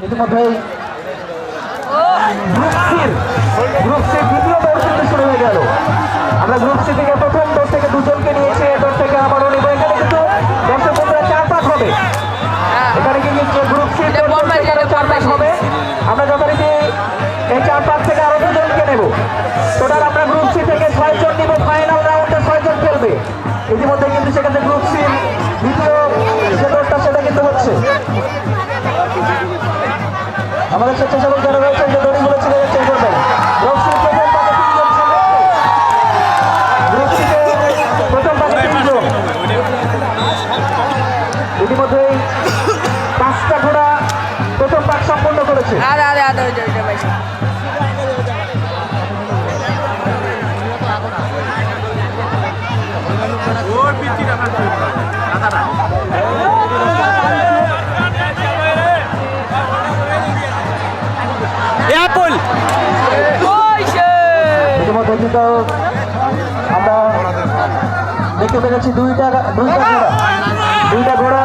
ইতিমধ্যেই group C দ্বিতীয় দৌড় কিন্তু শুরু হয়ে গেল। আমরা গ্রুপ সি থেকে প্রথম দৌড় থেকে দুজনকে নিয়েছি, এ দৌড় থেকে আবারও নেব। এখানে কিন্তু দর্শক বন্ধুরা 4-5 হবে। এখানে কিন্তু গ্রুপ সি 4-5 হবে। আমরা যথারীতি এই 4-5 থেকে আরো দুজনকে নেব। টোটাল আমরা গ্রুপ সি থেকে 6 জন নিব। ফাইনাল রাউন্ডে 6 জন খেলবে। ইতিমধ্যে কিন্তু সেখানে গ্রুপ সি দ্বিতীয় যে দৌড়টা সেটা কিন্তু হচ্ছে। আমাদের স্বেচ্ছাসেবক যারা রয়েছেন যে দড়িগুলো ছিঁড়ে যাচ্ছে করবেন। প্রথম পাকে 3 জন। ইতিমধ্যেই 5টা ঘোড়া প্রথম পাক সম্পন্ন করেছে। ইতিমধ্যে কিন্তু আমরা দেখতে পেরেছি দুইটা ঘোড়া